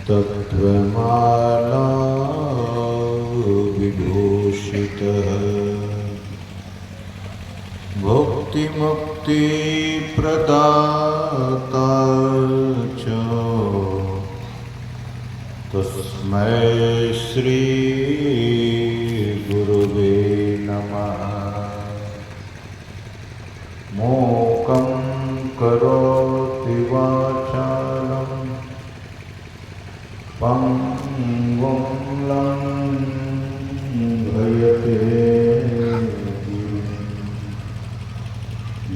तत्त्वमाला विभूषितः भुक्तिमुक्ति प्रदाता च तस्मै श्री गुरुवे नमः। मूकं करोति वाचालं पंगुं लंघयते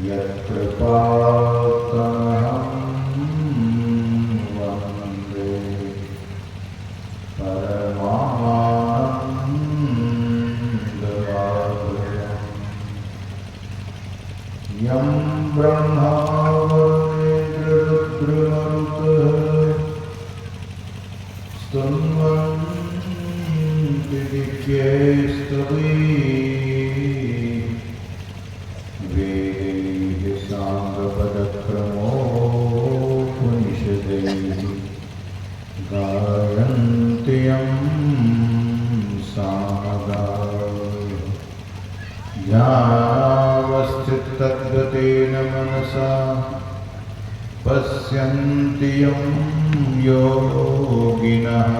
यत्कृपातमहं वन्दे परमानन्दमाधुर्यम्। यं ब्रह्मा वरुणेन्द्ररुद्रमरुतः स्तुवन्ति दिव्यैस्तवैः वेदैः साङ्गपदक्रमोपनिषदैः गायन्ति यं सामगाः। ज्ञानावस्थिततद्गतेन मनसा पश्यन्ति यं योगिनः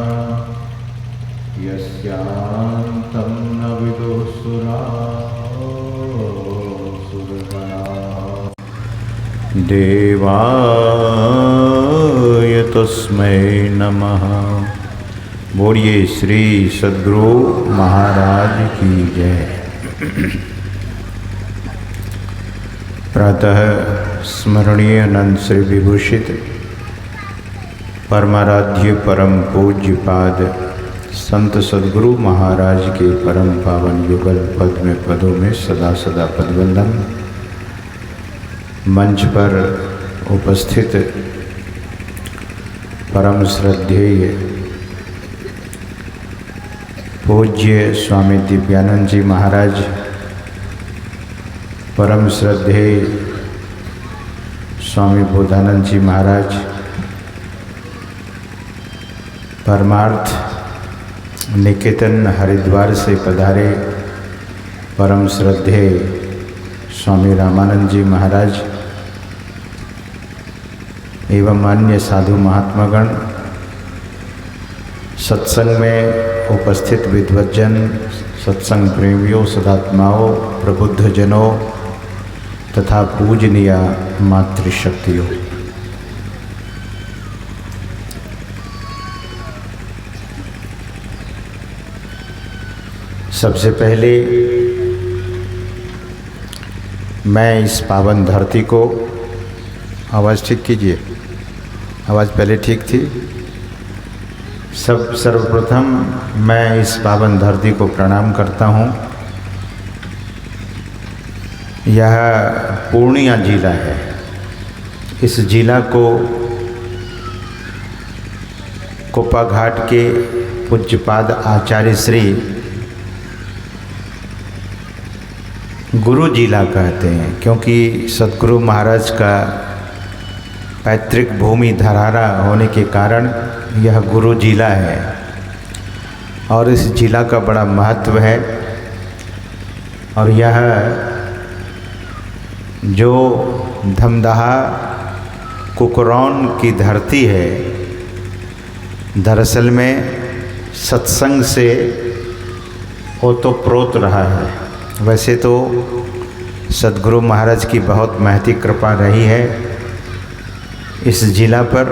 यस्यान्तं न विदुः सुरासुरगणाः। देवाय तस्मै नमः। बोलिए श्री सद्गुरु महाराज की जय। प्रातः स्मरणीय अनंत श्री विभूषित परमाराध्य परम पूज्य पाद संत सद्गुरु महाराज के परम पावन युगल पद में पदों में सदा सदा पदवंदन। मंच पर उपस्थित परम श्रद्धेय पूज्य स्वामी दिव्यानंद जी महाराज, परम श्रद्धेय स्वामी बोधानंद जी महाराज, परमार्थ निकेतन हरिद्वार से पधारे परम श्रद्धेय स्वामी रामानंद जी महाराज एवं अन्य साधु महात्मागण, सत्संग में उपस्थित विद्वज्जन, सत्संग प्रेमियों, सदात्माओं, प्रबुद्धजनों तथा पूजनीय मातृशक्तियों, सबसे पहले मैं इस पावन धरती को, आवाज़ ठीक कीजिए, आवाज़ पहले ठीक थी। सर्वप्रथम मैं इस पावन धरती को प्रणाम करता हूँ। यह पूर्णिया जिला है। इस जिला को कोपाघाट के पूज्यपाद आचार्य श्री गुरु जिला कहते हैं, क्योंकि सद्गुरु महाराज का पैतृक भूमि धरारा होने के कारण यह गुरु जिला है और इस जिला का बड़ा महत्व है। और यह जो धमदाहा कुकरौन की धरती है, दरअसल में सत्संग से ओतप्रोत रहा है। वैसे तो सद्गुरु महाराज की बहुत महती कृपा रही है इस जिला पर,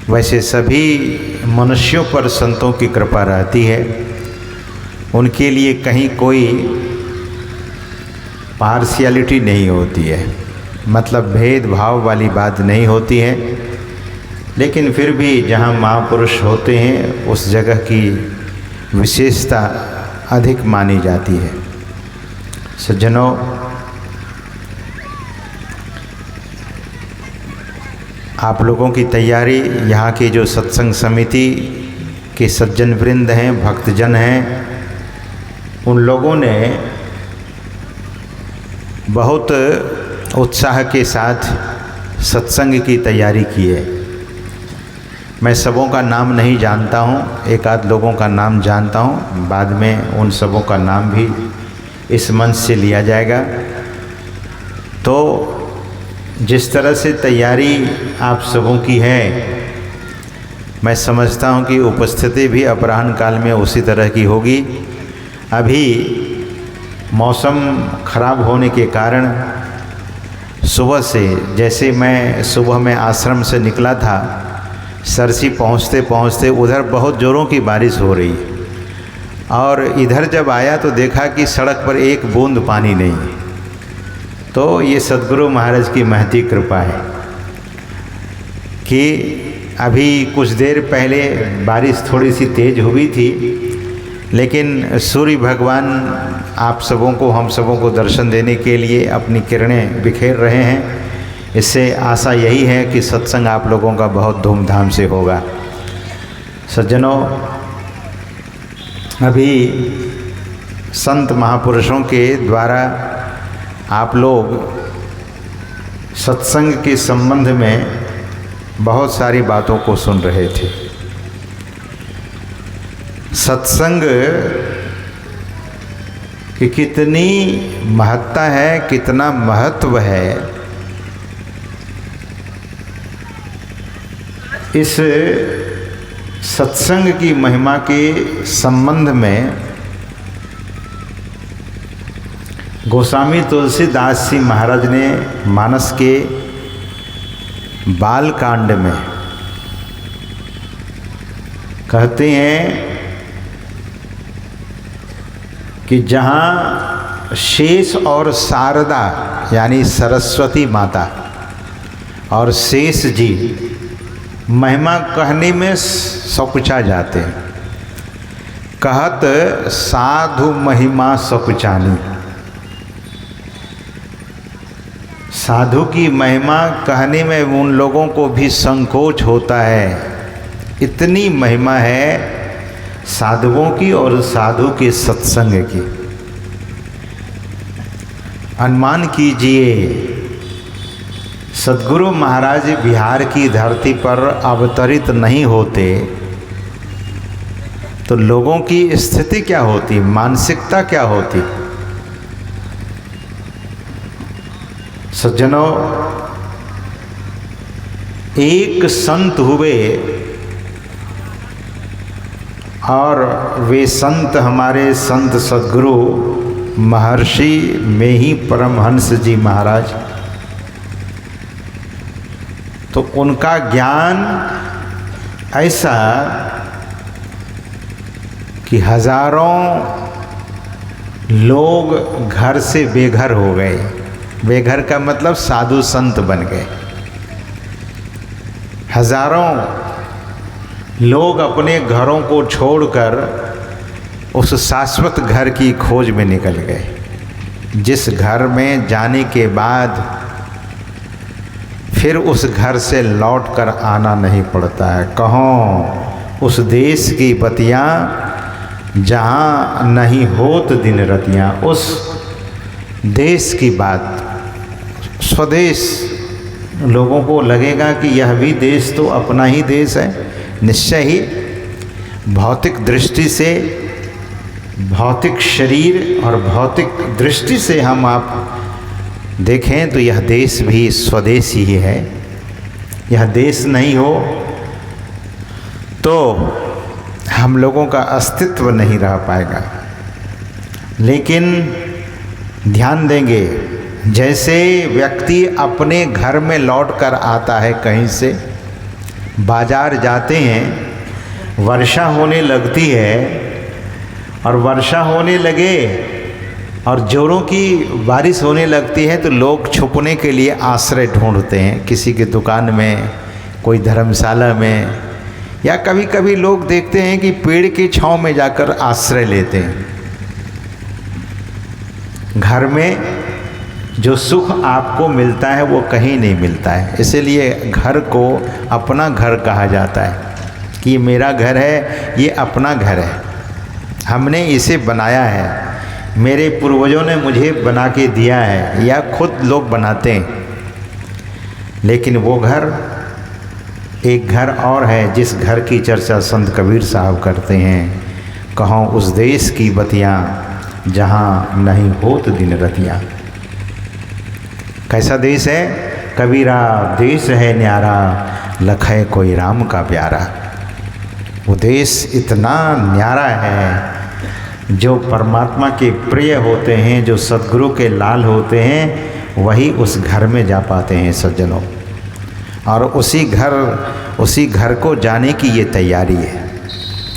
वैसे सभी मनुष्यों पर संतों की कृपा रहती है। उनके लिए कहीं कोई पार्शियलिटी नहीं होती है, मतलब भेदभाव वाली बात नहीं होती है। लेकिन फिर भी जहाँ महापुरुष होते हैं उस जगह की विशेषता अधिक मानी जाती है। सज्जनों, आप लोगों की तैयारी, यहाँ की जो सत्संग समिति के सज्जन वृंद हैं, भक्तजन हैं, उन लोगों ने बहुत उत्साह के साथ सत्संग की तैयारी की है। मैं सबों का नाम नहीं जानता हूँ, एक आध लोगों का नाम जानता हूँ, बाद में उन सबों का नाम भी इस मंच से लिया जाएगा। तो जिस तरह से तैयारी आप सबों की है, मैं समझता हूँ कि उपस्थिति भी अपराह्न काल में उसी तरह की होगी। अभी मौसम खराब होने के कारण सुबह से, जैसे मैं सुबह में आश्रम से निकला था, सरसी पहुँचते पहुँचते उधर बहुत ज़ोरों की बारिश हो रही, और इधर जब आया तो देखा कि सड़क पर एक बूंद पानी नहीं। तो ये सद्गुरु महाराज की महती कृपा है कि अभी कुछ देर पहले बारिश थोड़ी सी तेज़ हुई थी, लेकिन सूर्य भगवान आप सबों को, हम सबों को दर्शन देने के लिए अपनी किरणें बिखेर रहे हैं। इससे आशा यही है कि सत्संग आप लोगों का बहुत धूमधाम से होगा। सज्जनों, अभी संत महापुरुषों के द्वारा आप लोग सत्संग के संबंध में बहुत सारी बातों को सुन रहे थे। सत्संग की कितनी महत्ता है, कितना महत्व है, इस सत्संग की महिमा के संबंध में गोस्वामी तुलसीदास जी महाराज ने मानस के बाल कांड में कहते हैं कि जहाँ शेष और शारदा यानी सरस्वती माता और शेष जी महिमा कहने में सकुचा जाते हैं। कहत साधु महिमा सकुचानी, साधु की महिमा कहने में उन लोगों को भी संकोच होता है। इतनी महिमा है साधुओं की और साधु के सत्संग की। अनुमान कीजिए, सद्गुरु महाराज बिहार की धरती पर अवतरित नहीं होते तो लोगों की स्थिति क्या होती, मानसिकता क्या होती। सज्जनों, एक संत हुए और वे संत हमारे संत सद्गुरु महर्षि में ही परमहंस जी महाराज। तो उनका ज्ञान ऐसा कि हजारों लोग घर से बेघर हो गए। बेघर का मतलब साधु संत बन गए। हजारों लोग अपने घरों को छोड़कर उस शाश्वत घर की खोज में निकल गए, जिस घर में जाने के बाद फिर उस घर से लौट कर आना नहीं पड़ता है। कहों उस देश की बतियाँ जहाँ नहीं होत दिन रतियाँ, उस देश की बात। स्वदेश लोगों को लगेगा कि यह भी देश तो अपना ही देश है। निश्चय ही भौतिक दृष्टि से, भौतिक शरीर और भौतिक दृष्टि से हम आप देखें तो यह देश भी स्वदेश ही है। यह देश नहीं हो तो हम लोगों का अस्तित्व नहीं रह पाएगा। लेकिन ध्यान देंगे, जैसे व्यक्ति अपने घर में लौट कर आता है, कहीं से बाजार जाते हैं, वर्षा होने लगती है और वर्षा होने लगे और जोरों की बारिश होने लगती है तो लोग छुपने के लिए आश्रय ढूंढते हैं, किसी की दुकान में, कोई धर्मशाला में, या कभी कभी लोग देखते हैं कि पेड़ की छांव में जाकर आश्रय लेते हैं। घर में जो सुख आपको मिलता है वो कहीं नहीं मिलता है। इसीलिए घर को अपना घर कहा जाता है कि ये मेरा घर है, ये अपना घर है, हमने इसे बनाया है, मेरे पूर्वजों ने मुझे बना के दिया है, या खुद लोग बनाते हैं। लेकिन वो घर एक घर और है जिस घर की चर्चा संत कबीर साहब करते हैं, कहों उस देश की बतियाँ जहाँ नहीं होत दिन रतियाँ। कैसा देश है? कबीरा देश है न्यारा, लखै कोई राम का प्यारा। वो देश इतना न्यारा है, जो परमात्मा के प्रिय होते हैं, जो सद्गुरु के लाल होते हैं, वही उस घर में जा पाते हैं सज्जनों। और उसी घर को जाने की ये तैयारी है।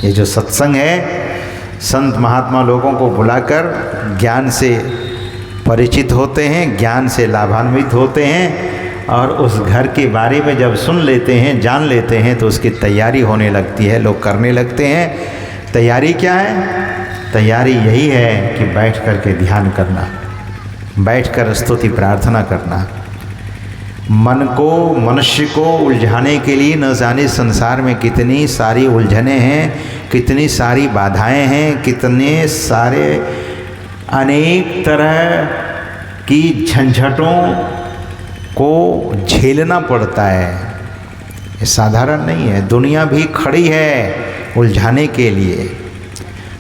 ये जो सत्संग है, संत महात्मा लोगों को बुलाकर ज्ञान से परिचित होते हैं, ज्ञान से लाभान्वित होते हैं, और उस घर के बारे में जब सुन लेते हैं, जान लेते हैं, तो उसकी तैयारी होने लगती है, लोग करने लगते हैं। तैयारी क्या है? तैयारी यही है कि बैठ कर के ध्यान करना, बैठ कर स्तुति प्रार्थना करना। मन को, मनुष्य को उलझाने के लिए न जाने संसार में कितनी सारी उलझनें हैं, कितनी सारी बाधाएं हैं, कितने सारे अनेक तरह की झंझटों को झेलना पड़ता है। ये साधारण नहीं है। दुनिया भी खड़ी है उलझाने के लिए,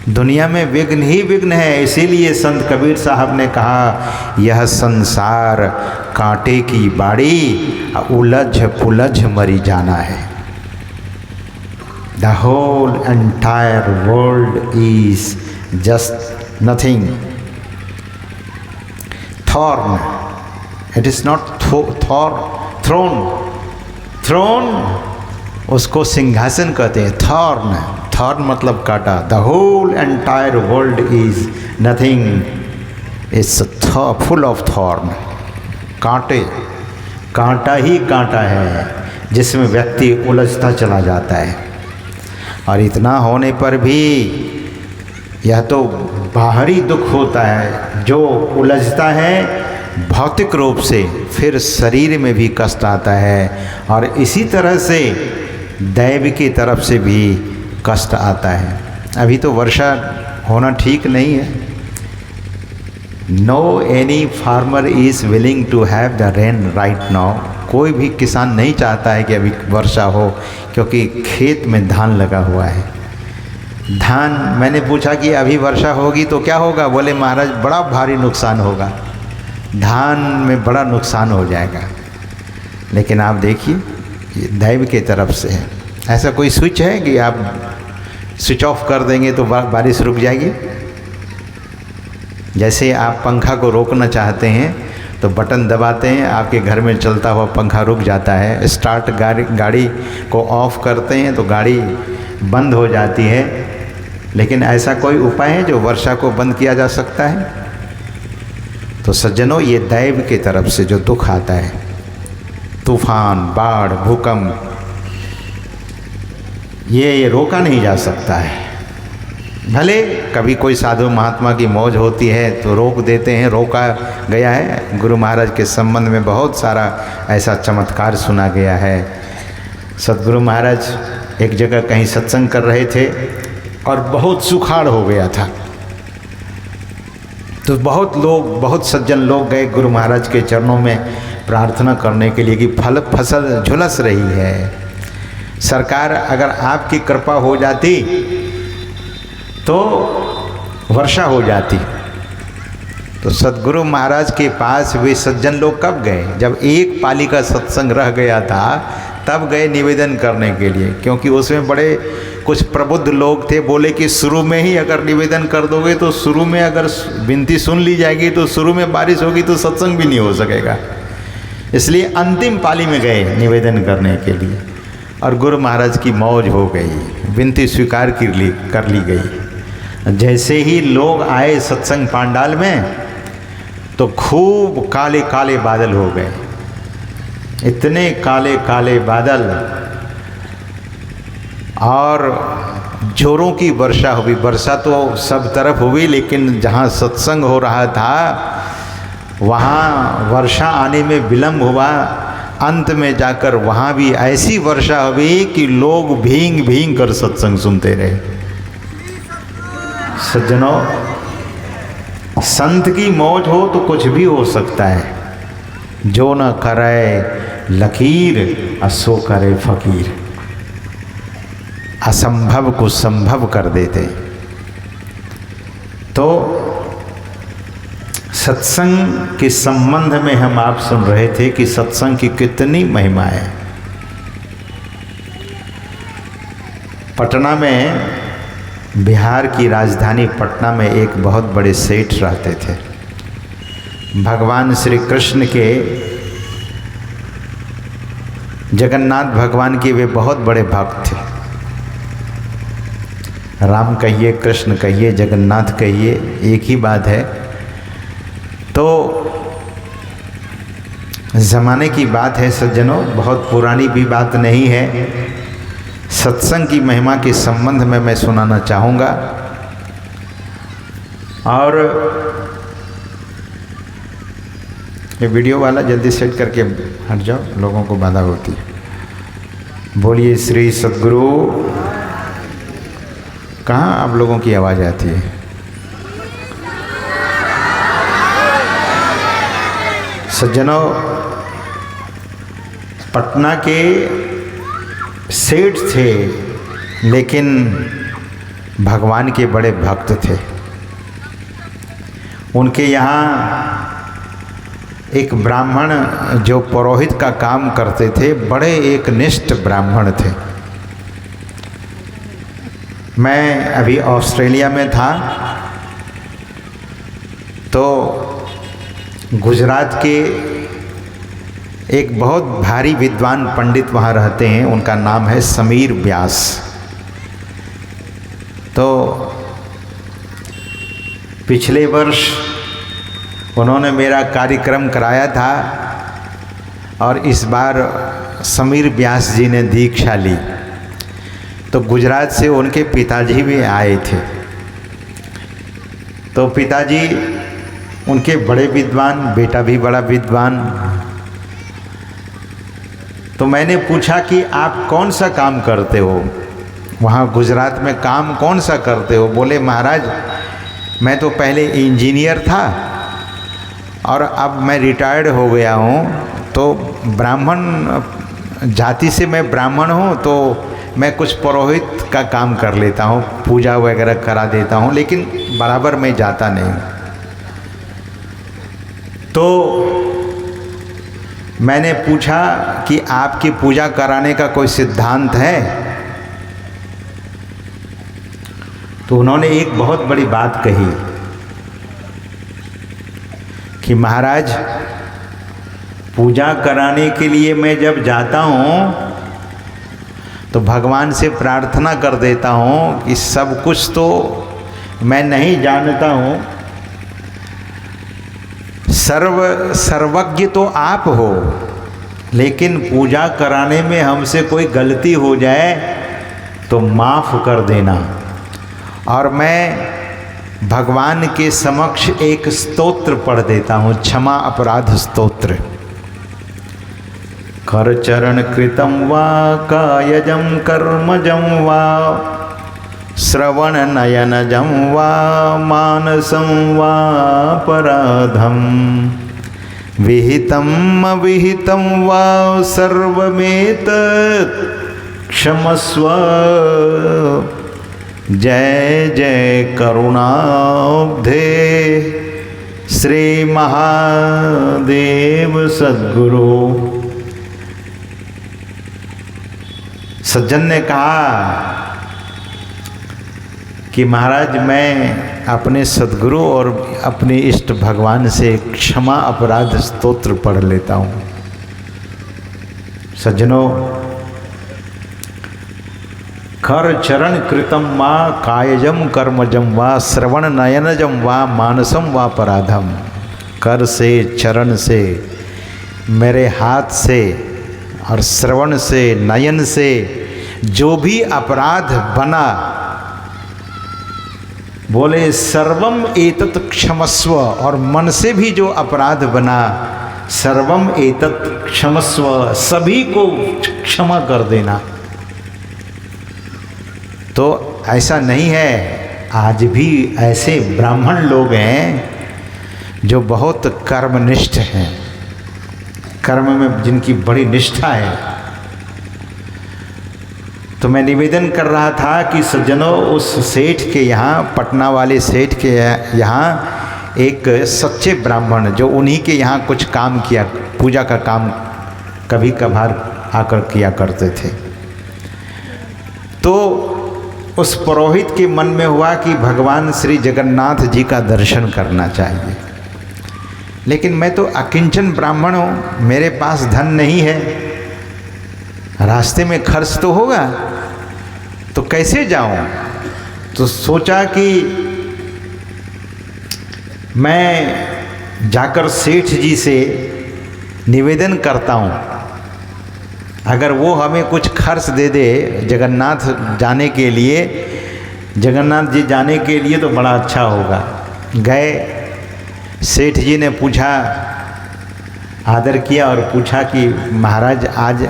दुनिया में विघ्न ही विघ्न है। इसीलिए संत कबीर साहब ने कहा, यह संसार कांटे की बाड़ी, उलझ पुलझ मरी जाना है। The whole entire world is just nothing. Thorn, it is not throne. Throne उसको सिंहासन कहते हैं। थॉर्न, थॉर्न मतलब कांटा। The whole entire world is nothing, it's full of thorn. कांटे, कांटा ही कांटा है जिसमें व्यक्ति उलझता चला जाता है। और इतना होने पर भी यह तो बाहरी दुख होता है, जो उलझता है भौतिक रूप से, फिर शरीर में भी कष्ट आता है, और इसी तरह से दैव की तरफ से भी कष्ट आता है। अभी तो वर्षा होना ठीक नहीं है। No any farmer is willing to have the rain right now. कोई भी किसान नहीं चाहता है कि अभी वर्षा हो, क्योंकि खेत में धान लगा हुआ है। धान, मैंने पूछा कि अभी वर्षा होगी तो क्या होगा? बोले महाराज बड़ा भारी नुकसान होगा, धान में बड़ा नुकसान हो जाएगा। लेकिन आप देखिए, ये दैव की तरफ से है। ऐसा कोई स्विच है कि आप स्विच ऑफ कर देंगे तो बारिश रुक जाएगी? जैसे आप पंखा को रोकना चाहते हैं तो बटन दबाते हैं, आपके घर में चलता हुआ पंखा रुक जाता है। स्टार्ट गाड़ी को ऑफ करते हैं तो गाड़ी बंद हो जाती है। लेकिन ऐसा कोई उपाय है जो वर्षा को बंद किया जा सकता है? तो सज्जनों, ये दैव की तरफ से जो दुख आता है, तूफान, बाढ़, भूकंप, ये रोका नहीं जा सकता है। भले कभी कोई साधु महात्मा की मौज होती है तो रोक देते हैं, रोका गया है। गुरु महाराज के संबंध में बहुत सारा ऐसा चमत्कार सुना गया है। सद्गुरु महाराज एक जगह कहीं सत्संग कर रहे थे और बहुत सुखाड़ हो गया था। तो बहुत सज्जन लोग गए गुरु महाराज के चरणों में प्रार्थना करने के लिए कि फसल झुलस रही है, सरकार अगर आपकी कृपा हो जाती तो वर्षा हो जाती। तो सद्गुरु महाराज के पास वे सज्जन लोग कब गए? जब एक पाली का सत्संग रह गया था तब गए निवेदन करने के लिए, क्योंकि उसमें बड़े कुछ प्रबुद्ध लोग थे। बोले कि शुरू में ही अगर निवेदन कर दोगे तो शुरू में अगर विनती सुन ली जाएगी तो शुरू में बारिश होगी तो सत्संग भी नहीं हो सकेगा। इसलिए अंतिम पाली में गए निवेदन करने के लिए, और गुरु महाराज की मौज हो गई, विनती स्वीकार कर ली गई। जैसे ही लोग आए सत्संग पांडाल में तो खूब काले काले बादल हो गए, इतने काले काले बादल, और जोरों की वर्षा हुई। वर्षा तो सब तरफ हुई, लेकिन जहाँ सत्संग हो रहा था वहाँ वर्षा आने में विलम्ब हुआ। अंत में जाकर वहाँ भी ऐसी वर्षा हुई कि लोग भींग भींग कर सत्संग सुनते रहे। सज्जनों, संत की मौज हो तो कुछ भी हो सकता है। जो न करे लकीर असो करे फकीर। असंभव को संभव कर देते। तो सत्संग के संबंध में हम आप सुन रहे थे कि सत्संग की कितनी महिमा है। पटना में, बिहार की राजधानी पटना में एक बहुत बड़े सेठ रहते थे। भगवान श्री कृष्ण के, जगन्नाथ भगवान के वे बहुत बड़े भक्त थे। राम कहिए, कृष्ण कहिए, जगन्नाथ कहिए, एक ही बात है। तो ज़माने की बात है सज्जनों, बहुत पुरानी भी बात नहीं है। सत्संग की महिमा के संबंध में मैं सुनाना चाहूँगा। और ये वीडियो वाला जल्दी सेट करके हट जाओ, लोगों को बाधा होती है। बोलिए श्री सद्गुरु। कहाँ आप लोगों की आवाज़ आती है? सज्जनों, पटना के सेठ थे, लेकिन भगवान के बड़े भक्त थे। उनके यहाँ एक ब्राह्मण जो पुरोहित का काम करते थे, बड़े एक निष्ठ ब्राह्मण थे। मैं अभी ऑस्ट्रेलिया में था, तो गुजरात के एक बहुत भारी विद्वान पंडित वहाँ रहते हैं। उनका नाम है समीर व्यास। तो पिछले वर्ष उन्होंने मेरा कार्यक्रम कराया था और इस बार समीर व्यास जी ने दीक्षा ली। तो गुजरात से उनके पिताजी भी आए थे। तो पिताजी उनके बड़े विद्वान, बेटा भी बड़ा विद्वान। तो मैंने पूछा कि आप कौन सा काम करते हो वहाँ गुजरात में, काम कौन सा करते हो? बोले महाराज मैं तो पहले इंजीनियर था और अब मैं रिटायर्ड हो गया हूँ। तो ब्राह्मण जाति से मैं ब्राह्मण हूँ, तो मैं कुछ पुरोहित का काम कर लेता हूँ, पूजा वगैरह करा देता हूँ, लेकिन बराबर मैं जाता नहीं। तो मैंने पूछा कि आपकी पूजा कराने का कोई सिद्धांत है? तो उन्होंने एक बहुत बड़ी बात कही कि महाराज पूजा कराने के लिए मैं जब जाता हूँ तो भगवान से प्रार्थना कर देता हूँ कि सब कुछ तो मैं नहीं जानता हूँ, सर्वज्ञ तो आप हो, लेकिन पूजा कराने में हमसे कोई गलती हो जाए तो माफ़ कर देना। और मैं भगवान के समक्ष एक स्तोत्र पढ़ देता हूँ, क्षमा अपराध स्तोत्र। कर चरण कृतं वा कायजं कर्मजं वा श्रवण नयनजं वा मानसं वा अपराधं विहितम् अविहितं वा सर्वमेतत् क्षमस्व। जय जय करुणाब्धे श्री महादेव सद्गुरु। सज्जन ने कहा कि महाराज मैं अपने सद्गुरु और अपने इष्ट भगवान से क्षमा अपराध स्तोत्र पढ़ लेता हूँ। सज्जनों, कर चरण कृतं वा कायजम कर्मजम वा श्रवण नयनजम वा मानसम वा पराधम। कर से, चरण से, मेरे हाथ से और श्रवण से, नयन से जो भी अपराध बना, बोले सर्वम एतत् क्षमस्व। और मन से भी जो अपराध बना, सर्वम एतत् क्षमस्व, सभी को क्षमा कर देना। तो ऐसा नहीं है, आज भी ऐसे ब्राह्मण लोग हैं जो बहुत कर्मनिष्ठ हैं। कर्म में जिनकी बड़ी निष्ठा है। तो मैं निवेदन कर रहा था कि सज्जनों, उस सेठ के यहाँ, पटना वाले सेठ के यहाँ एक सच्चे ब्राह्मण जो उन्हीं के यहाँ कुछ काम किया, पूजा का काम कभी कभार आकर किया करते थे। तो उस पुरोहित के मन में हुआ कि भगवान श्री जगन्नाथ जी का दर्शन करना चाहिए, लेकिन मैं तो अकिंचन ब्राह्मण हूँ, मेरे पास धन नहीं है, रास्ते में खर्च तो होगा, तो कैसे जाऊँ। तो सोचा कि मैं जाकर सेठ जी से निवेदन करता हूँ, अगर वो हमें कुछ खर्च दे दे जगन्नाथ जाने के लिए, जगन्नाथ जी जाने के लिए, तो बड़ा अच्छा होगा। गए, सेठ जी ने पूछा, आदर किया और पूछा कि महाराज आज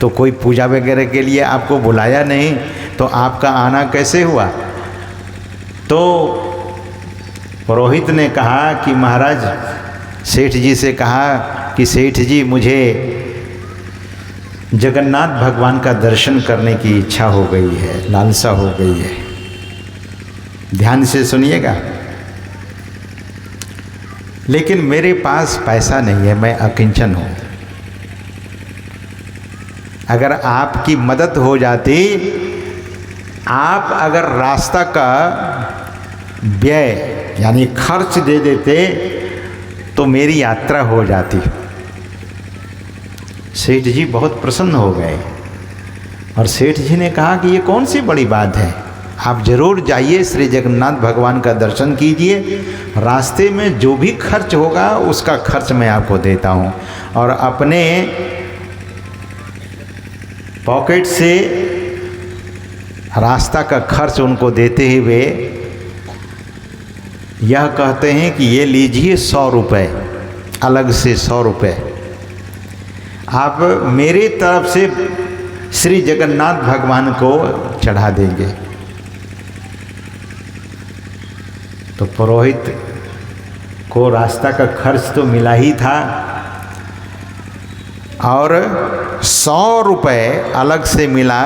तो कोई पूजा वगैरह के लिए आपको बुलाया नहीं, तो आपका आना कैसे हुआ। तो पुरोहित ने कहा कि महाराज, सेठ जी से कहा कि सेठ जी मुझे जगन्नाथ भगवान का दर्शन करने की इच्छा हो गई है, लालसा हो गई है। ध्यान से सुनिएगा, लेकिन मेरे पास पैसा नहीं है, मैं अकिंचन हूँ। अगर आपकी मदद हो जाती, आप अगर रास्ता का व्यय यानी खर्च दे देते तो मेरी यात्रा हो जाती। सेठ जी बहुत प्रसन्न हो गए और सेठ जी ने कहा कि ये कौन सी बड़ी बात है, आप जरूर जाइए, श्री जगन्नाथ भगवान का दर्शन कीजिए, रास्ते में जो भी खर्च होगा उसका खर्च मैं आपको देता हूँ। और अपने पॉकेट से रास्ता का खर्च उनको देते हुए यह कहते हैं कि ये लीजिए 100 रुपये, अलग से 100 रुपये आप मेरी तरफ से श्री जगन्नाथ भगवान को चढ़ा देंगे। तो पुरोहित को रास्ता का खर्च तो मिला ही था और 100 रुपये अलग से मिला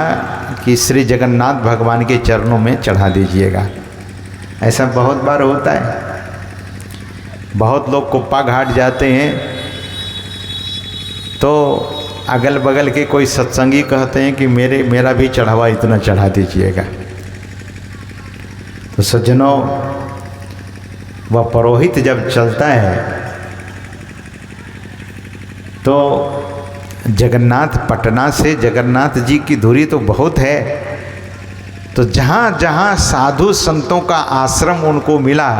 कि श्री जगन्नाथ भगवान के चरणों में चढ़ा दीजिएगा। ऐसा बहुत बार होता है, बहुत लोग कुप्पा घाट जाते हैं तो अगल बगल के कोई सत्संगी कहते हैं कि मेरा भी चढ़ावा इतना चढ़ा दीजिएगा। तो सज्जनों, वह पुरोहित जब चलता है तो जगन्नाथ, पटना से जगन्नाथ जी की दूरी तो बहुत है, तो जहाँ जहाँ साधु संतों का आश्रम उनको मिला,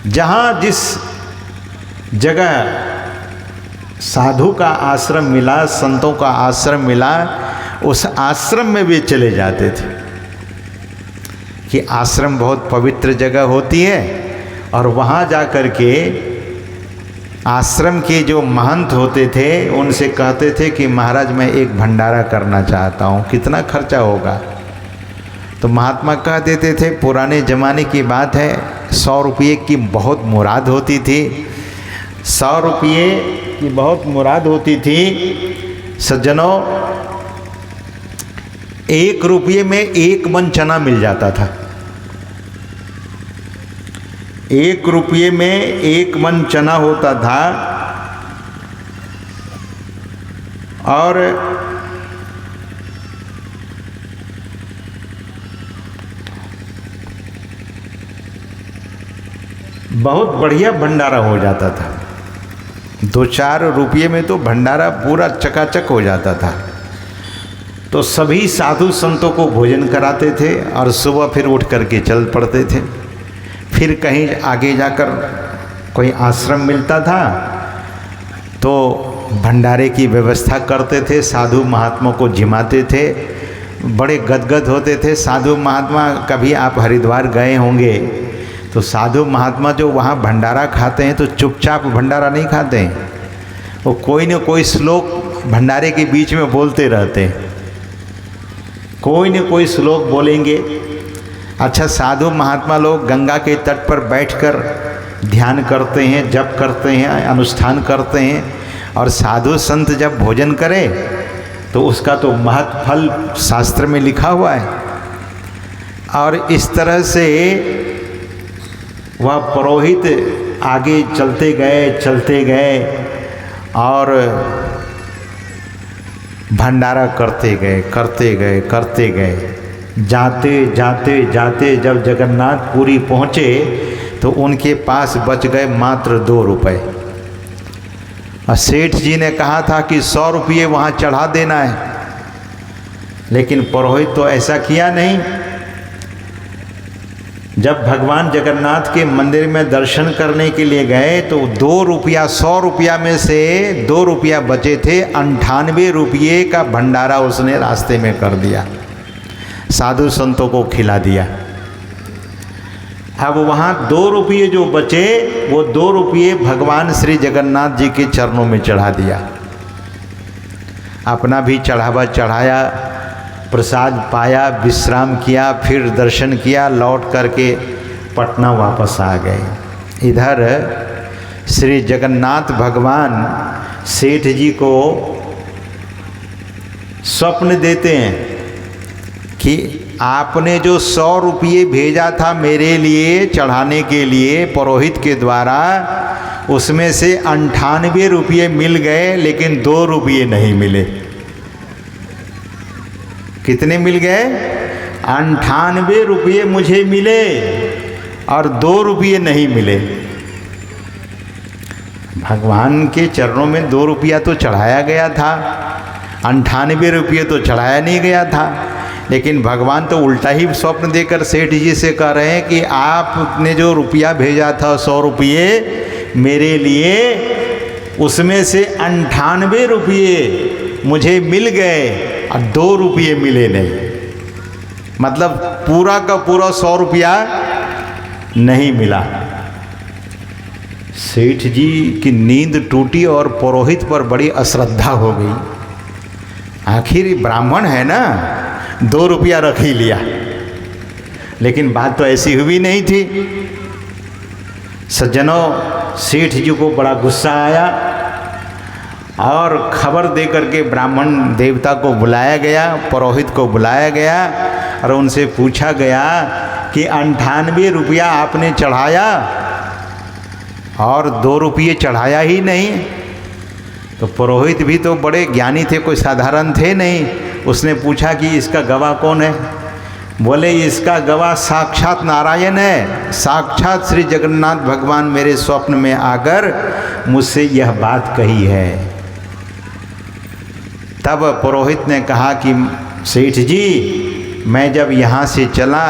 जहाँ जिस जगह साधु का आश्रम मिला, संतों का आश्रम मिला, उस आश्रम में वे चले जाते थे। कि आश्रम बहुत पवित्र जगह होती है और वहाँ जा कर के आश्रम के जो महंत होते थे उनसे कहते थे कि महाराज मैं एक भंडारा करना चाहता हूँ, कितना खर्चा होगा। तो महात्मा कह देते थे, पुराने ज़माने की बात है, 100 रुपये की बहुत मुराद होती थी, 100 रुपये की बहुत मुराद होती थी। सज्जनों, 1 रुपये में 1 मन चना मिल जाता था। 1 रुपये में 1 मन चना होता था और बहुत बढ़िया भंडारा हो जाता था। 2-4 रुपये में तो भंडारा पूरा चकाचक हो जाता था। तो सभी साधु संतों को भोजन कराते थे और सुबह फिर उठ करके चल पड़ते थे। फिर कहीं आगे जाकर कोई आश्रम मिलता था तो भंडारे की व्यवस्था करते थे, साधु महात्मा को जिमाते थे, बड़े गदगद होते थे साधु महात्मा। कभी आप हरिद्वार गए होंगे तो साधु महात्मा जो वहाँ भंडारा खाते हैं तो चुपचाप भंडारा नहीं खाते हैं, वो कोई न कोई श्लोक भंडारे के बीच में बोलते रहते हैं, कोई न कोई श्लोक बोलेंगे। अच्छा, साधु महात्मा लोग गंगा के तट पर बैठकर ध्यान करते हैं, जप करते हैं, अनुष्ठान करते हैं और साधु संत जब भोजन करे तो उसका तो महत् फल शास्त्र में लिखा हुआ है। और इस तरह से वह पुरोहित आगे चलते गए और भंडारा करते गए। जाते जब जगन्नाथपुरी पहुँचे तो उनके पास बच गए मात्र 2 रुपए। और सेठ जी ने कहा था कि 100 रुपये वहाँ चढ़ा देना है, लेकिन पुरोहित तो ऐसा किया नहीं। जब भगवान जगन्नाथ के मंदिर में दर्शन करने के लिए गए तो 2 रुपया, 100 रुपया में से 2 रुपया बचे थे, 98 रुपये का भंडारा उसने रास्ते में कर दिया, साधु संतों को खिला दिया। अब वहाँ 2 रुपये जो बचे वो 2 रुपये भगवान श्री जगन्नाथ जी के चरणों में चढ़ा दिया। अपना भी चढ़ावा चढ़ाया, प्रसाद पाया, विश्राम किया, फिर दर्शन किया, लौट करके पटना वापस आ गए। इधर श्री जगन्नाथ भगवान सेठ जी को स्वप्न देते हैं कि आपने जो 100 रुपये भेजा था मेरे लिए चढ़ाने के लिए पुरोहित के द्वारा, उसमें से 98 रुपये मिल गए, लेकिन 2 रुपये नहीं मिले। कितने मिल गए? 98 रुपये मुझे मिले और 2 रुपये नहीं मिले। भगवान के चरणों में 2 रुपया तो चढ़ाया गया था, 98 रुपये तो चढ़ाया नहीं गया था। लेकिन भगवान तो उल्टा ही स्वप्न देकर सेठ जी से कह रहे हैं कि आपने जो रुपया भेजा था 100 रुपये मेरे लिए, उसमें से 98 रुपये मुझे मिल गए और 2 रुपये मिले नहीं। मतलब पूरा का पूरा 100 रुपया नहीं मिला। सेठ जी की नींद टूटी और पुरोहित पर बड़ी अश्रद्धा हो गई। आखिर ब्राह्मण है ना, 2 रुपया रख ही लिया, लेकिन बात तो ऐसी हुई नहीं थी। सज्जनों, सेठ जी को बड़ा गुस्सा आया और खबर दे करके ब्राह्मण देवता को बुलाया गया, पुरोहित को बुलाया गया और उनसे पूछा गया कि 98 रुपया आपने चढ़ाया और 2 रुपये चढ़ाया ही नहीं। तो पुरोहित भी तो बड़े ज्ञानी थे, कोई साधारण थे नहीं। उसने पूछा कि इसका गवाह कौन है? बोले इसका गवाह साक्षात नारायण है, साक्षात श्री जगन्नाथ भगवान मेरे स्वप्न में आकर मुझसे यह बात कही है। तब पुरोहित ने कहा कि सेठ जी, मैं जब यहाँ से चला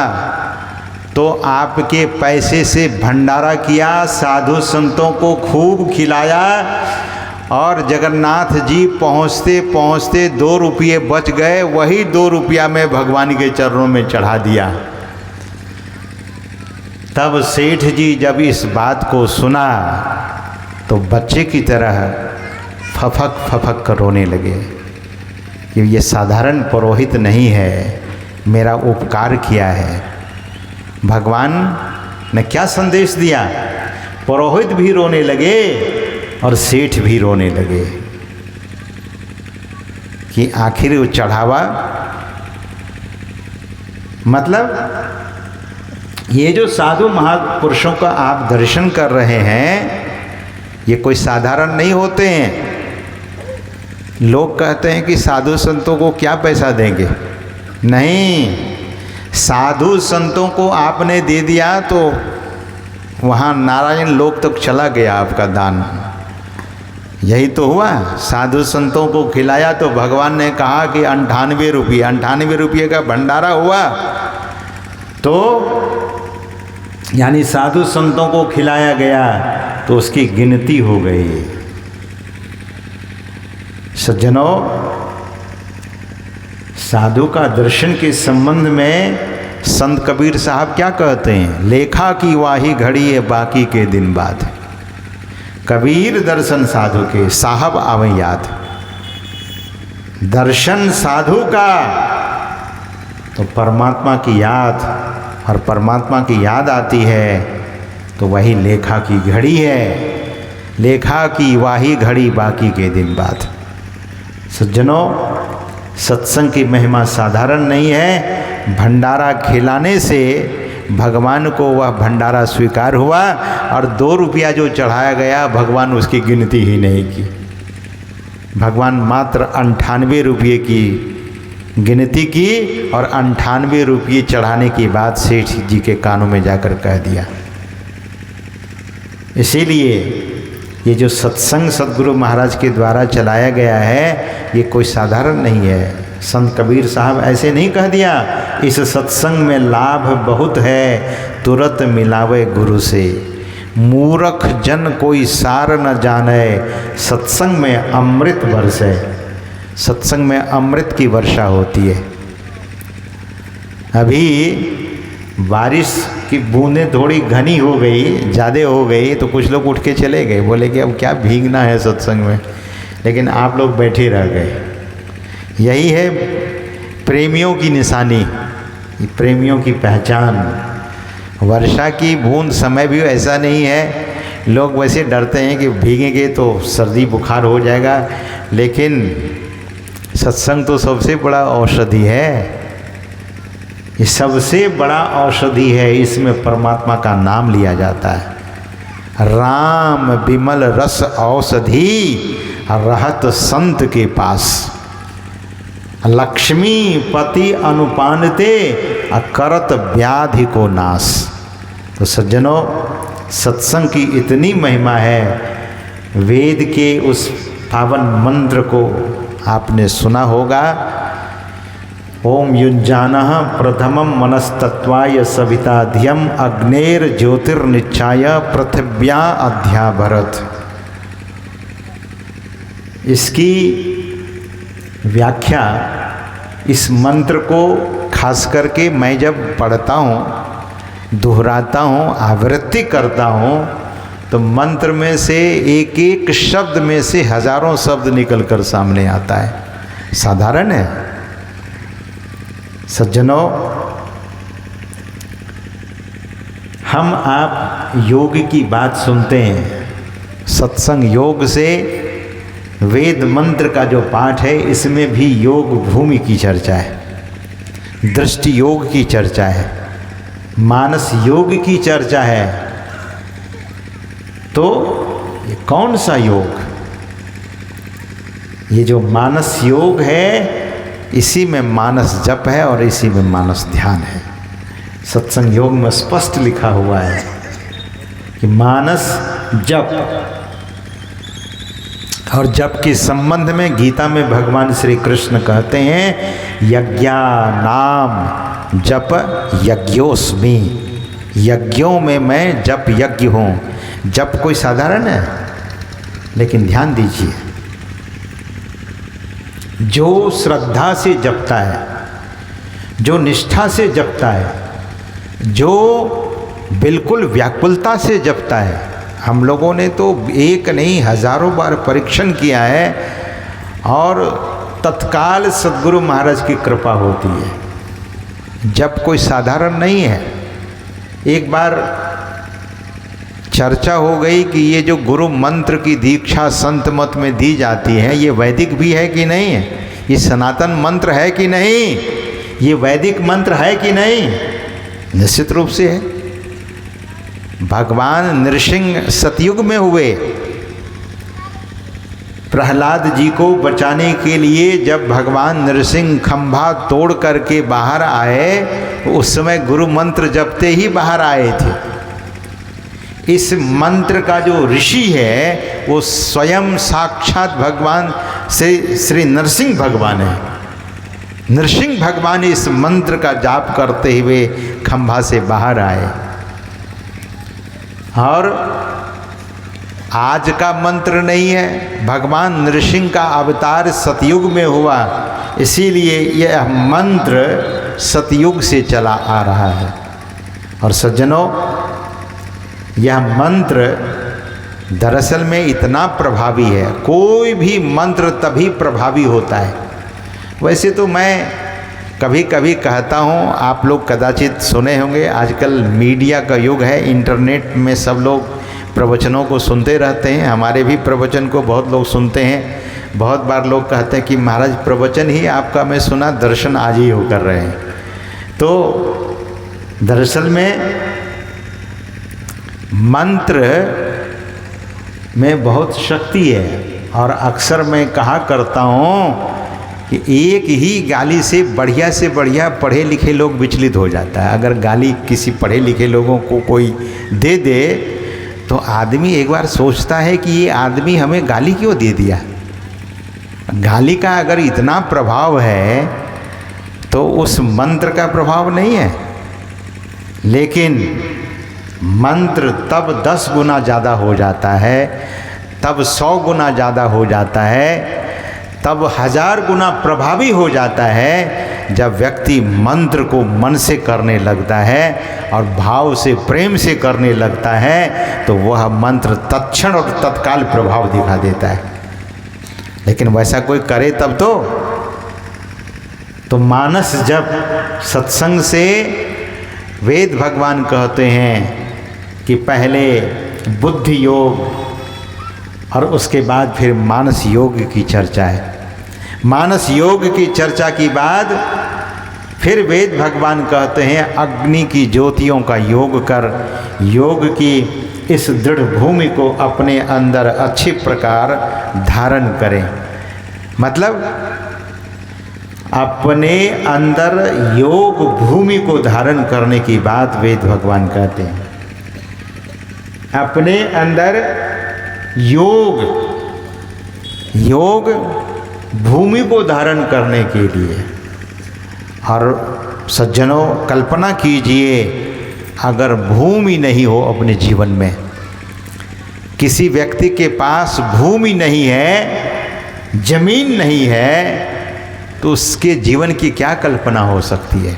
तो आपके पैसे से भंडारा किया, साधु संतों को खूब खिलाया और जगन्नाथ जी पहुँचते पहुँचते 2 रुपये बच गए। वही 2 रुपया मैं भगवान के चरणों में चढ़ा दिया। तब सेठ जी जब इस बात को सुना तो बच्चे की तरह फफक फफक कर रोने लगे कि ये साधारण पुरोहित नहीं है, मेरा उपकार किया है। भगवान ने क्या संदेश दिया? पुरोहित भी रोने लगे और सेठ भी रोने लगे कि आखिर वो चढ़ावा, मतलब ये जो साधु महापुरुषों का आप दर्शन कर रहे हैं, ये कोई साधारण नहीं होते हैं। लोग कहते हैं कि साधु संतों को क्या पैसा देंगे? नहीं, साधु संतों को आपने दे दिया तो वहाँ नारायण लोक तक चला गया आपका दान। यही तो हुआ, साधु संतों को खिलाया तो भगवान ने कहा कि 98 रुपये का भंडारा हुआ, तो यानी साधु संतों को खिलाया गया तो उसकी गिनती हो गई। सज्जनों, साधु का दर्शन के संबंध में संत कबीर साहब क्या कहते हैं? लेखा की वाही घड़ी है, बाकी के दिन बाद। कबीर दर्शन साधु के, साहब आवे याद। दर्शन साधु का तो परमात्मा की याद, और परमात्मा की याद आती है तो वही लेखा की घड़ी है। लेखा की वाही घड़ी बाकी के दिन बाद। सज्जनों, सत्संग की महिमा साधारण नहीं है। भंडारा खिलाने से भगवान को वह भंडारा स्वीकार हुआ और 2 रुपया जो चढ़ाया गया भगवान उसकी गिनती ही नहीं की। भगवान मात्र 98 रुपये की गिनती की और 98 रुपये चढ़ाने की बात सेठ जी के कानों में जाकर कह दिया। इसीलिए ये जो सत्संग सदगुरु महाराज के द्वारा चलाया गया है ये कोई साधारण नहीं है। संत कबीर साहब ऐसे नहीं कह दिया, इस सत्संग में लाभ बहुत है, तुरंत मिलावे गुरु से। मूर्ख जन कोई सार न जाने, सत्संग में अमृत बरसे। सत्संग में अमृत की वर्षा होती है। अभी बारिश की बूंदें थोड़ी घनी हो गई, ज़्यादा हो गई, तो कुछ लोग उठ के चले गए, बोले कि अब क्या भीगना है सत्संग में, लेकिन आप लोग बैठे रह गए। यही है प्रेमियों की निशानी, प्रेमियों की पहचान। वर्षा की बूंद समय भी ऐसा नहीं है, लोग वैसे डरते हैं कि भीगेंगे तो सर्दी बुखार हो जाएगा, लेकिन सत्संग तो सबसे बड़ा औषधि है। ये सबसे बड़ा औषधि है, इसमें परमात्मा का नाम लिया जाता है। राम विमल रस औषधि रहत संत के पास, लक्ष्मी पति अनुपानते अकरत व्याधि को नाश। तो सज्जनों, सत्संग की इतनी महिमा है। वेद के उस पावन मंत्र को आपने सुना होगा, ओम युञ्जानः प्रथमं मनस्तत्वाय सविता धियम अग्नेर ज्योतिर्निच्चाय पृथिव्या अध्याभरत। इसकी व्याख्या, इस मंत्र को खास करके मैं जब पढ़ता हूँ, दोहराता हूँ, आवृत्ति करता हूँ, तो मंत्र में से एक एक शब्द में से हजारों शब्द निकलकर सामने आता है। साधारण है सज्जनों। हम आप योग की बात सुनते हैं, सत्संग योग से वेद मंत्र का जो पाठ है इसमें भी योग भूमि की चर्चा है, दृष्टि योग की चर्चा है, मानस योग की चर्चा है। तो ये कौन सा योग? ये जो मानस योग है, इसी में मानस जप है और इसी में मानस ध्यान है। सत्संग योग में स्पष्ट लिखा हुआ है कि मानस जप। और जप के संबंध में गीता में भगवान श्री कृष्ण कहते हैं, यज्ञा नाम जप यज्ञोस्मि। यज्ञों में मैं जप यज्ञ हूँ। जप कोई साधारण है, लेकिन ध्यान दीजिए, जो श्रद्धा से जपता है, जो निष्ठा से जपता है, जो बिल्कुल व्याकुलता से जपता है। हम लोगों ने तो एक नहीं हजारों बार परीक्षण किया है और तत्काल सद्गुरु महाराज की कृपा होती है। जप कोई साधारण नहीं है। एक बार चर्चा हो गई कि ये जो गुरु मंत्र की दीक्षा संत मत में दी जाती है, ये वैदिक भी है कि नहीं है, ये सनातन मंत्र है कि नहीं, ये वैदिक मंत्र है कि नहीं? निश्चित रूप से है। भगवान नृसिंह सतयुग में हुए। प्रहलाद जी को बचाने के लिए जब भगवान नृसिंह खंभा तोड़ करके बाहर आए, उस समय गुरु मंत्र जपते ही बाहर आए थे। इस मंत्र का जो ऋषि है वो स्वयं साक्षात भगवान श्री नरसिंह भगवान है। नरसिंह भगवान इस मंत्र का जाप करते हुए खंभा से बाहर आए। और आज का मंत्र नहीं है, भगवान नृसिंह का अवतार सतयुग में हुआ, इसीलिए यह मंत्र सतयुग से चला आ रहा है। और सज्जनों, यह मंत्र दरअसल में इतना प्रभावी है। कोई भी मंत्र तभी प्रभावी होता है। वैसे तो मैं कभी कभी कहता हूँ, आप लोग कदाचित सुने होंगे, आजकल मीडिया का युग है, इंटरनेट में सब लोग प्रवचनों को सुनते रहते हैं, हमारे भी प्रवचन को बहुत लोग सुनते हैं। बहुत बार लोग कहते हैं कि महाराज प्रवचन ही आपका मैं सुना, दर्शन आज ही हो कर रहे हैं। तो दरअसल में मंत्र में बहुत शक्ति है, और अक्सर मैं कहा करता हूँ कि एक ही गाली से बढ़िया पढ़े लिखे लोग विचलित हो जाता है। अगर गाली किसी पढ़े लिखे लोगों को कोई दे दे तो आदमी एक बार सोचता है कि ये आदमी हमें गाली क्यों दे दिया। गाली का अगर इतना प्रभाव है तो उस मंत्र का प्रभाव नहीं है। लेकिन मंत्र तब 10 गुना ज़्यादा हो जाता है, तब 100 गुना ज़्यादा हो जाता है, तब 1000 गुना प्रभावी हो जाता है जब व्यक्ति मंत्र को मन से करने लगता है और भाव से, प्रेम से करने लगता है, तो वह मंत्र तत्क्षण और तत्काल प्रभाव दिखा देता है। लेकिन वैसा कोई करे तब तो मानस जब सत्संग से वेद भगवान कहते हैं कि पहले बुद्धि योग और उसके बाद फिर मानस योग की चर्चा है। मानस योग की चर्चा के बाद फिर वेद भगवान कहते हैं अग्नि की ज्योतियों का योग कर, योग की इस दृढ़ भूमि को अपने अंदर अच्छे प्रकार धारण करें। मतलब अपने अंदर योग भूमि को धारण करने की बात वेद भगवान कहते हैं। अपने अंदर योग भूमि को धारण करने के लिए। और सज्जनों, कल्पना कीजिए अगर भूमि नहीं हो अपने जीवन में, किसी व्यक्ति के पास भूमि नहीं है, जमीन नहीं है, तो उसके जीवन की क्या कल्पना हो सकती है।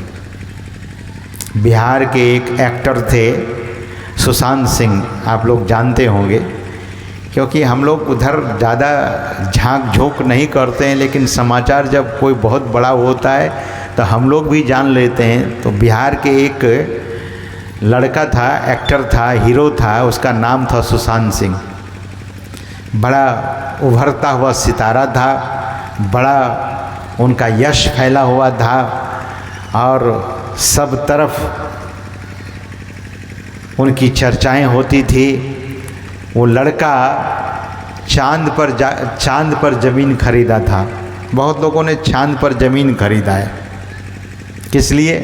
बिहार के एक एक्टर थे सुशांत सिंह, आप लोग जानते होंगे, क्योंकि हम लोग उधर ज़्यादा झांक झोंक नहीं करते हैं, लेकिन समाचार जब कोई बहुत बड़ा होता है तो हम लोग भी जान लेते हैं। तो बिहार के एक लड़का था, एक्टर था, हीरो था, उसका नाम था सुशांत सिंह। बड़ा उभरता हुआ सितारा था, बड़ा उनका यश फैला हुआ था और सब तरफ उनकी चर्चाएं होती थी। वो लड़का चांद पर ज़मीन खरीदा था। बहुत लोगों ने चांद पर ज़मीन खरीदा है, किस लिए?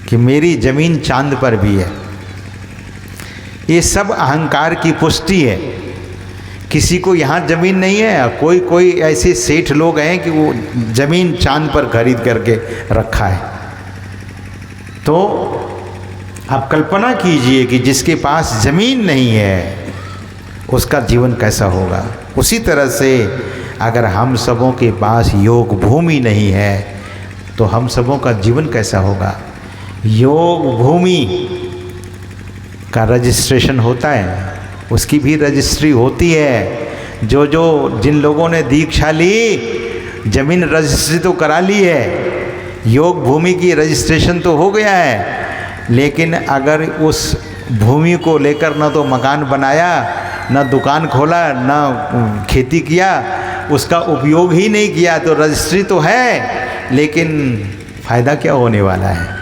कि मेरी ज़मीन चांद पर भी है। ये सब अहंकार की पुष्टि है। किसी को यहाँ ज़मीन नहीं है, कोई ऐसे सेठ लोग हैं कि वो ज़मीन चांद पर खरीद करके रखा है। तो आप कल्पना कीजिए कि जिसके पास ज़मीन नहीं है उसका जीवन कैसा होगा। उसी तरह से अगर हम सबों के पास योग भूमि नहीं है तो हम सबों का जीवन कैसा होगा। योग भूमि का रजिस्ट्रेशन होता है, उसकी भी रजिस्ट्री होती है। जिन लोगों ने दीक्षा ली, जमीन रजिस्ट्री तो करा ली है, योग भूमि की रजिस्ट्रेशन तो हो गया है, लेकिन अगर उस भूमि को लेकर न तो मकान बनाया, न दुकान खोला, न खेती किया, उसका उपयोग ही नहीं किया, तो रजिस्ट्री तो है लेकिन फ़ायदा क्या होने वाला है।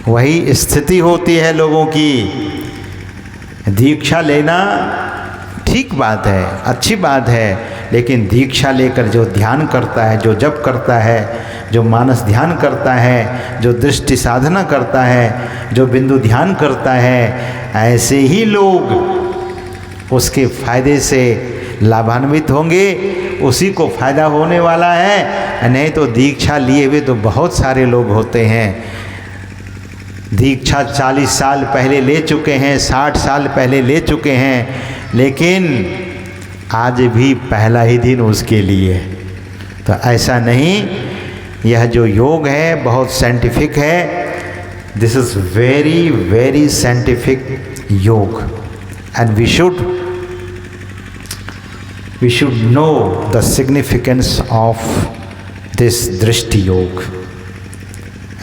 वही स्थिति होती है लोगों की। दीक्षा लेना ठीक बात है, अच्छी बात है, लेकिन दीक्षा लेकर जो ध्यान करता है, जो जप करता है, जो मानस ध्यान करता है, जो दृष्टि साधना करता है, जो बिंदु ध्यान करता है, ऐसे ही लोग उसके फायदे से लाभान्वित होंगे, उसी को फायदा होने वाला है। नहीं तो दीक्षा लिए हुए तो बहुत सारे लोग होते हैं, दीक्षा 40 साल पहले ले चुके हैं, 60 साल पहले ले चुके हैं, लेकिन आज भी पहला ही दिन उसके लिए। तो ऐसा नहीं, यह जो योग है बहुत साइंटिफिक है। This is very very scientific yoga, and we should know the significance of this दृष्टि yoga,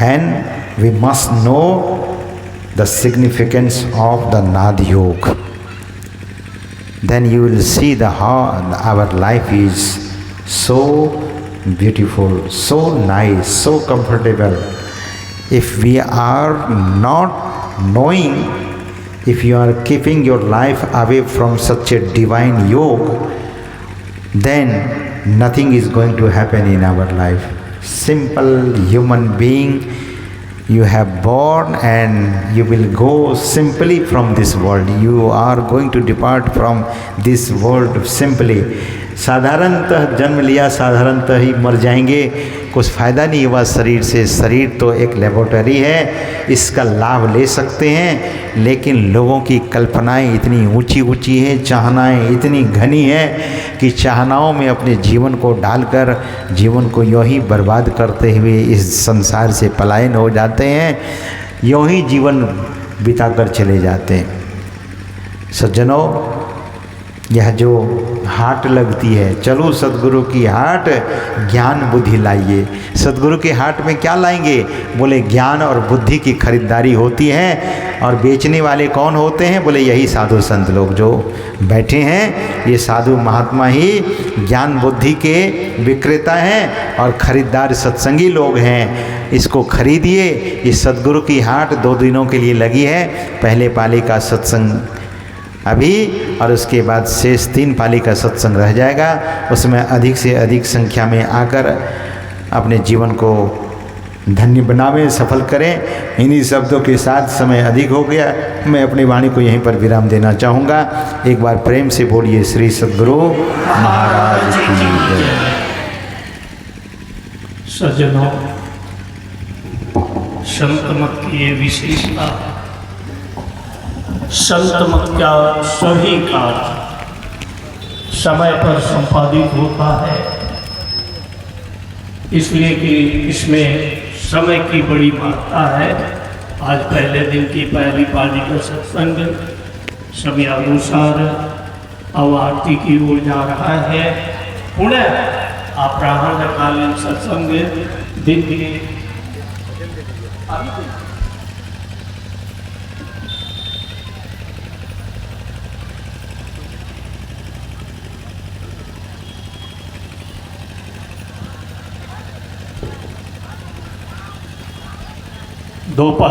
and we must know the significance of the Nad Yoga, then you will see how our life is so beautiful, so nice, so comfortable. If we are not knowing, if you are keeping your life away from such a divine yoga, then nothing is going to happen in our life. Simple human being, you have born and you will go simply from this world. You are going to depart from this world simply. साधारणतः जन्म लिया, साधारणतः ही मर जाएंगे, कुछ फ़ायदा नहीं हुआ शरीर से। शरीर तो एक लेबोरेटरी है, इसका लाभ ले सकते हैं, लेकिन लोगों की कल्पनाएं इतनी ऊंची ऊंची है, चाहनाएं इतनी घनी है कि चाहनाओं में अपने जीवन को डालकर जीवन को यूँ ही बर्बाद करते हुए इस संसार से पलायन हो जाते हैं, यूँ ही जीवन बिताकर चले जाते हैं। सज्जनों, यह जो हाट लगती है, चलो सदगुरु की हाट, ज्ञान बुद्धि लाइए। सदगुरु के हाट में क्या लाएंगे? बोले ज्ञान और बुद्धि की खरीदारी होती है। और बेचने वाले कौन होते हैं? बोले यही साधु संत लोग जो बैठे हैं, ये साधु महात्मा ही ज्ञान बुद्धि के विक्रेता हैं और खरीदार सत्संगी लोग हैं। इसको खरीदिए। ये सदगुरु की हाट 2 दिनों के लिए लगी है। पहले पाली का सत्संग अभी, और उसके बाद शेष 3 पाली का सत्संग रह जाएगा। उसमें अधिक से अधिक संख्या में आकर अपने जीवन को धन्य बनावें, सफल करें। इन्हीं शब्दों के साथ समय अधिक हो गया, मैं अपनी वाणी को यहीं पर विराम देना चाहूँगा। एक बार प्रेम से बोलिए श्री सद्गुरु महाराज की जय। सज्जनों, संत मत की ये विशेषता, संत मत का सभी कार्य समय पर संपादित होता है, इसलिए कि इसमें समय की बड़ी महत्ता है। आज पहले दिन की पहली पाली का सत्संग समयानुसार अब आरती की ओर जा रहा है। पुनः अपराह्नकालीन सत्संग दिन के दोपहर